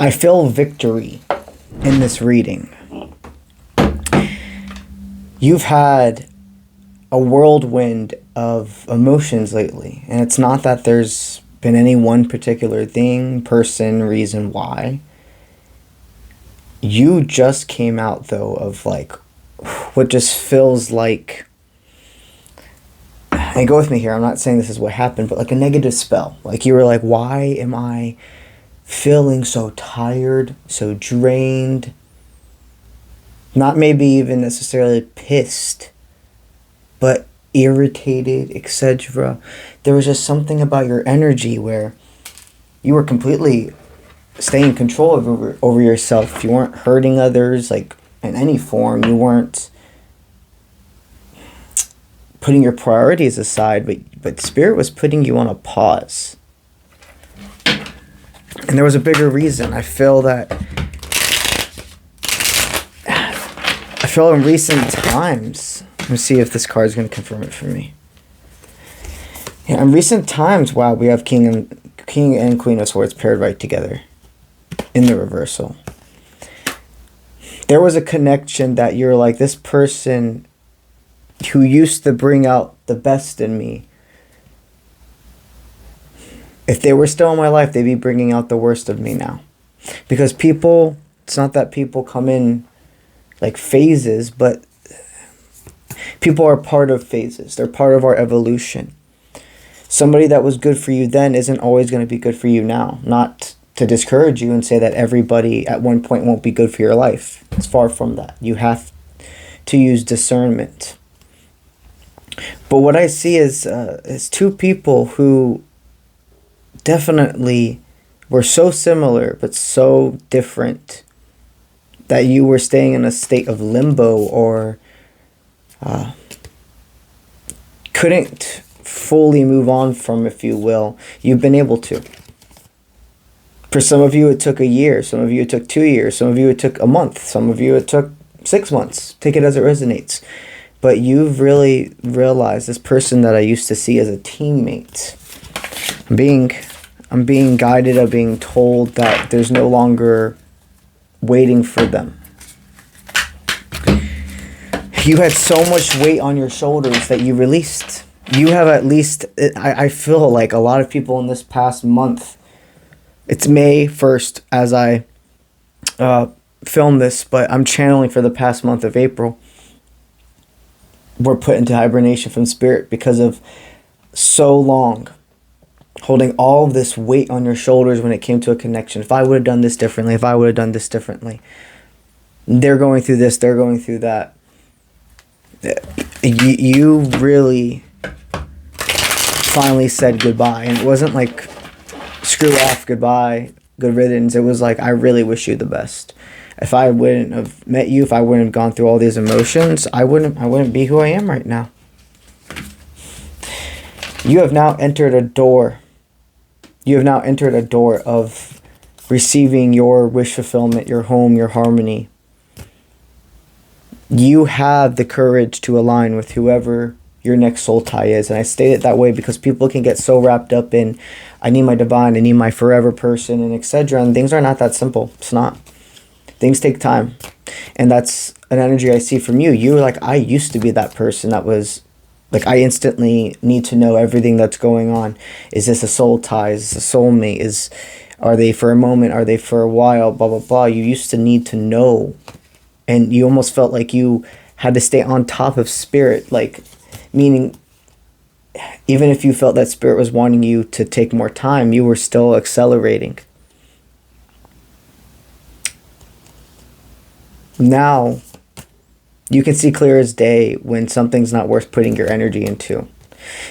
I feel victory in this reading. You've had a whirlwind of emotions lately, and it's not that there's been any one particular thing, person, reason why. You just came out, though, of like what just feels like, and go with me here, I'm not saying this is what happened, but like a negative spell. Like you were like, why am I feeling so tired, so drained? Not maybe even necessarily pissed, but irritated, etc. There was just something about your energy where you were completely staying in control over yourself. You weren't hurting others like in any form. You weren't putting your priorities aside, but Spirit was putting you on a pause. And there was a bigger reason. I feel in recent times, let me see if this card is going to confirm it for me. Yeah, in recent times, wow, we have King and Queen of Swords paired right together in the reversal. There was a connection that you're like, this person who used to bring out the best in me, if they were still in my life, they'd be bringing out the worst of me now. Because people, it's not that people come in like phases, but people are part of phases. They're part of our evolution. Somebody that was good for you then isn't always going to be good for you now. Not to discourage you and say that everybody at one point won't be good for your life. It's far from that. You have to use discernment. But what I see is two people who definitely were so similar but so different that you were staying in a state of limbo or couldn't fully move on from, if you will. You've been able to. For some of you, it took a year. Some of you, it took 2 years. Some of you, it took a month. Some of you, it took 6 months. Take it as it resonates. But you've really realized this person that I used to see as a teammate. I'm being guided. I'm being told that there's no longer waiting for them. You had so much weight on your shoulders that you released. You have at least, I feel like a lot of people in this past month, it's May 1st as I film this, but I'm channeling for the past month of April. We're put into hibernation from Spirit because of so long holding all of this weight on your shoulders when it came to a connection. If I would have done this differently, if I would have done this differently. They're going through this, they're going through that. You really finally said goodbye. And it wasn't like, screw off, goodbye, good riddance. It was like, I really wish you the best. If I wouldn't have met you, if I wouldn't have gone through all these emotions, I wouldn't be who I am right now. You have now entered a door. You have now entered a door of receiving your wish fulfillment, your home, your harmony. You have the courage to align with whoever your next soul tie is. And I state it that way because people can get so wrapped up in, I need my divine, I need my forever person, and etc. And things are not that simple. It's not. Things take time. And that's an energy I see from you. You were like, I used to be that person that was like, I instantly need to know everything that's going on. Is this a soul tie? Is this a soulmate? Are they for a moment? Are they for a while? Blah, blah, blah. You used to need to know. And you almost felt like you had to stay on top of Spirit. Like, meaning, even if you felt that Spirit was wanting you to take more time, you were still accelerating. Now, you can see clear as day when something's not worth putting your energy into.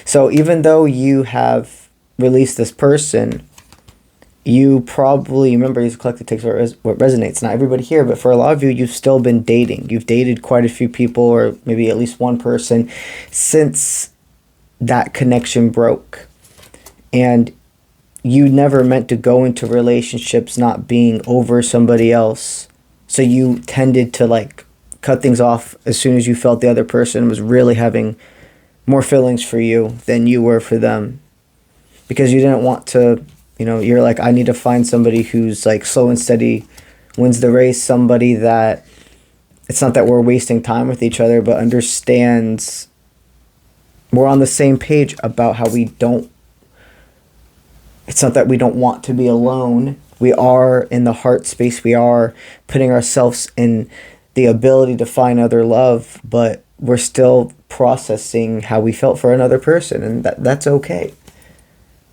So even though you have released this person, you probably, remember, use collective takes what resonates. Not everybody here, but for a lot of you, you've still been dating. You've dated quite a few people, or maybe at least one person, since that connection broke. And you never meant to go into relationships not being over somebody else. So you tended to like cut things off as soon as you felt the other person was really having more feelings for you than you were for them. Because you didn't want to You know, you're like, I need to find somebody who's like slow and steady, wins the race, somebody that it's not that we're wasting time with each other, but understands we're on the same page about how we don't, it's not that we don't want to be alone. We are in the heart space. We are putting ourselves in the ability to find other love, but we're still processing how we felt for another person, and that's okay.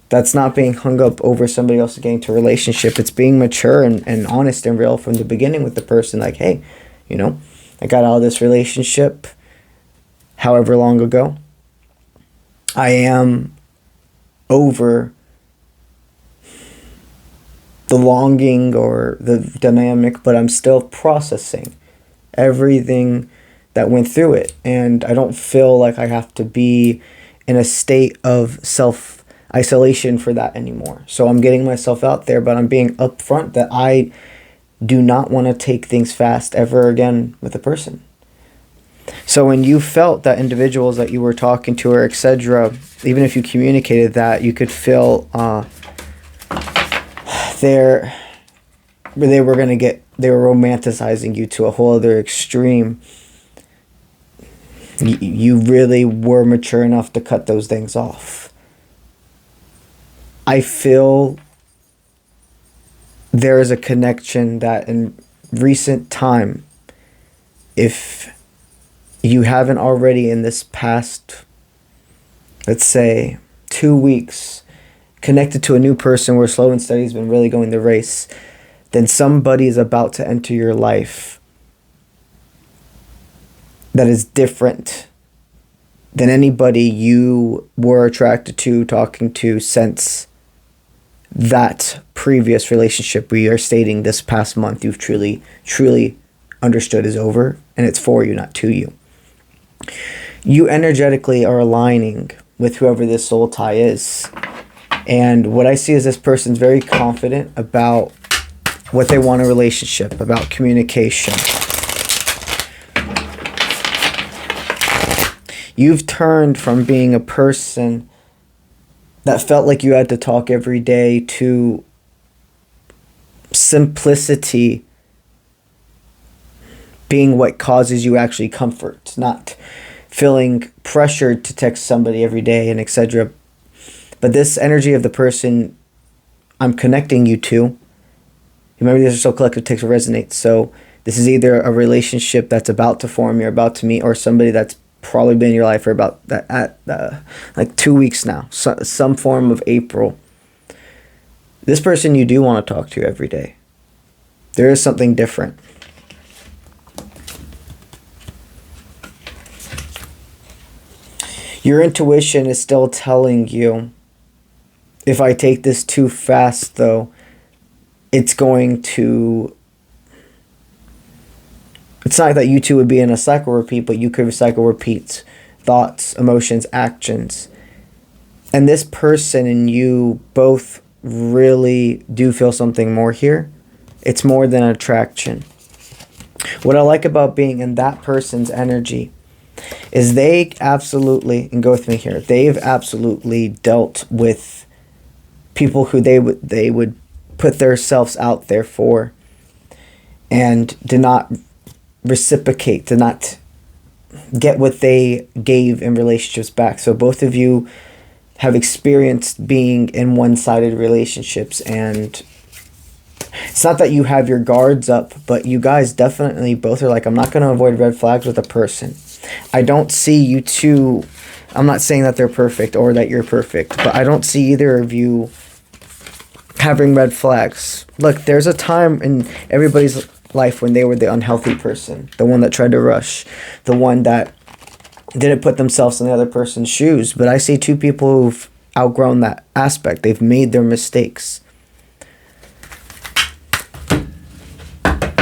That's not being hung up over somebody else getting to a relationship. It's being mature and honest and real from the beginning with the person. Like, hey, you know, I got out of this relationship however long ago. I am over the longing or the dynamic, but I'm still processing everything that went through it. And I don't feel like I have to be in a state of self-isolation for that anymore. So I'm getting myself out there, but I'm being upfront that I do not want to take things fast ever again with a person. So when you felt that individuals that you were talking to or etc., even if you communicated that, you could feel they were romanticizing you to a whole other extreme. You really were mature enough to cut those things off. I feel there is a connection that in recent time, if you haven't already in this past, let's say, 2 weeks, connected to a new person where slow and steady has been really going the race, then somebody is about to enter your life that is different than anybody you were attracted to, talking to since that previous relationship we are stating this past month you've truly understood is over, and it's for you, not to you. You energetically are aligning with whoever this soul tie is. And what I see is this person's very confident about what they want in a relationship, about communication. You've turned from being a person that felt like you had to talk every day to simplicity being what causes you actually comfort, not feeling pressured to text somebody every day and etc. But this energy of the person I'm connecting you to, remember these are so collective, takes resonate. So this is either a relationship that's about to form, you're about to meet, or somebody that's probably been in your life for about like 2 weeks now, so, some form of April. This person you do want to talk to every day. There is something different. Your intuition is still telling you, if I take this too fast, though, it's going to... It's not that you two would be in a cycle repeat, but you could cycle repeat thoughts, emotions, actions. And this person and you both really do feel something more here. It's more than attraction. What I like about being in that person's energy is they absolutely, and go with me here, they've absolutely dealt with people who they would put themselves out there for and did not reciprocate, did not get what they gave in relationships back. So both of you have experienced being in one-sided relationships, and it's not that you have your guards up, but you guys definitely both are like, I'm not going to avoid red flags with a person. I don't see you two, I'm not saying that they're perfect or that you're perfect, but I don't see either of you having red flags. Look, there's a time in everybody's life when they were the unhealthy person, the one that tried to rush, the one that didn't put themselves in the other person's shoes. But I see two people who've outgrown that aspect. They've made their mistakes.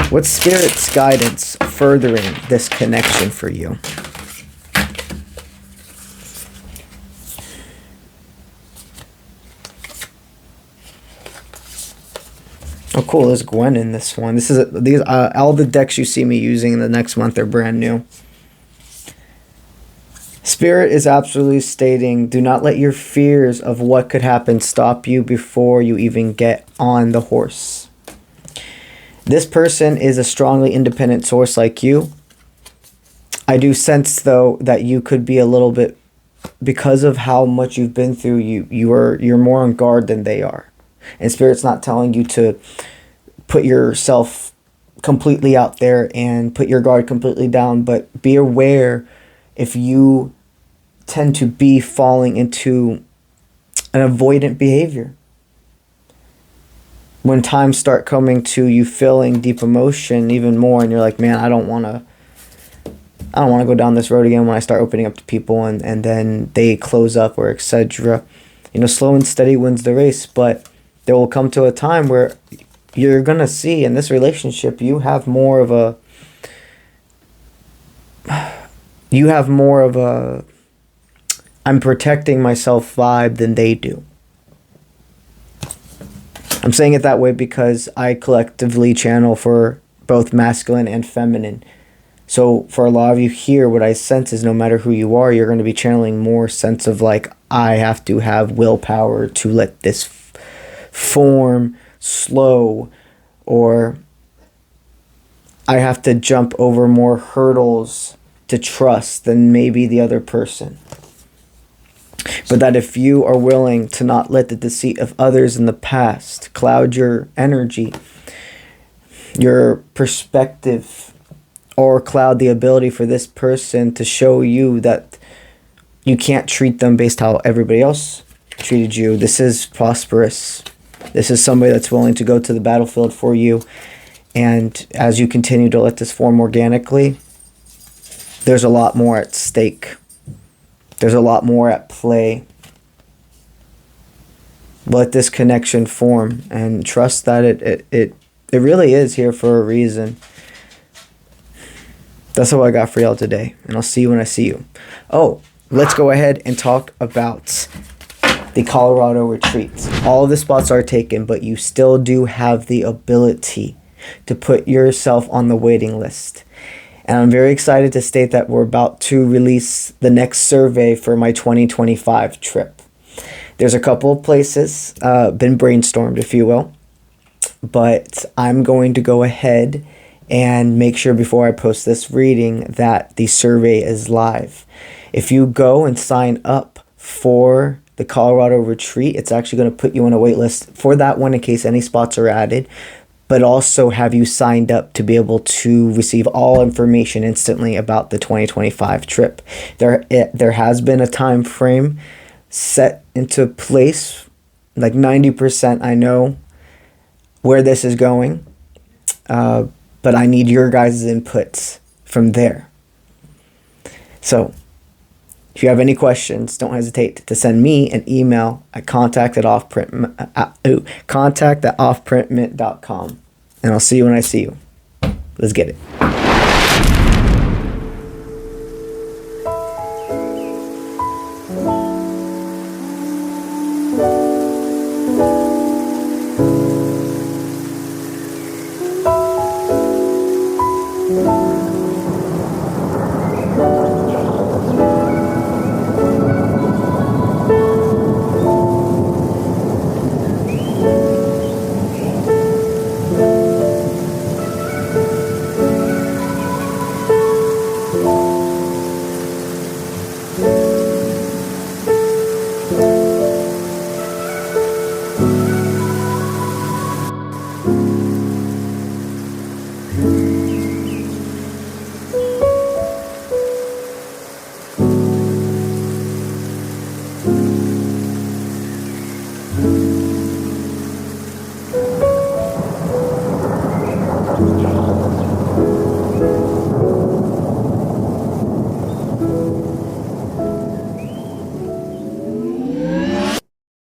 What's Spirit's guidance furthering this connection for you? Oh, cool. There's Gwen in this one. This is these all the decks you see me using in the next month are brand new. Spirit is absolutely stating, do not let your fears of what could happen stop you before you even get on the horse. This person is a strongly independent source like you. I do sense, though, that you could be a little bit, because of how much you've been through, you're more on guard than they are. And Spirit's not telling you to put yourself completely out there and put your guard completely down, but be aware if you tend to be falling into an avoidant behavior. When times start coming to you feeling deep emotion even more, and you're like, man, I don't want to go down this road again, when I start opening up to people and then they close up or etc. Slow and steady wins the race, but there will come to a time where you're going to see in this relationship, you have more of a I'm protecting myself vibe than they do. I'm saying it that way because I collectively channel for both masculine and feminine. So for a lot of you here, what I sense is no matter who you are, you're going to be channeling more sense of like, I have to have willpower to let this form slow, or I have to jump over more hurdles to trust than maybe the other person. But that if you are willing to not let the deceit of others in the past cloud your energy, your perspective, or cloud the ability for this person to show you that you can't treat them based how everybody else treated you. This is prosperous. This is somebody that's willing to go to the battlefield for you. And as you continue to let this form organically, there's a lot more at stake. There's a lot more at play. Let this connection form and trust that it really is here for a reason. That's all I got for y'all today. And I'll see you when I see you. Oh, let's go ahead and talk about the Colorado retreats. All of the spots are taken, but you still do have the ability to put yourself on the waiting list. And I'm very excited to state that we're about to release the next survey for my 2025 trip. There's a couple of places, been brainstormed, if you will. But I'm going to go ahead and make sure before I post this reading that the survey is live. If you go and sign up for the Colorado retreat, it's actually going to put you on a wait list for that one in case any spots are added, but also have you signed up to be able to receive all information instantly about the 2025 trip. There has been a time frame set into place, like 90% I know where this is going, but I need your guys' inputs from there. So if you have any questions, don't hesitate to send me an email at contact@offprintmint.com. And I'll see you when I see you. Let's get it.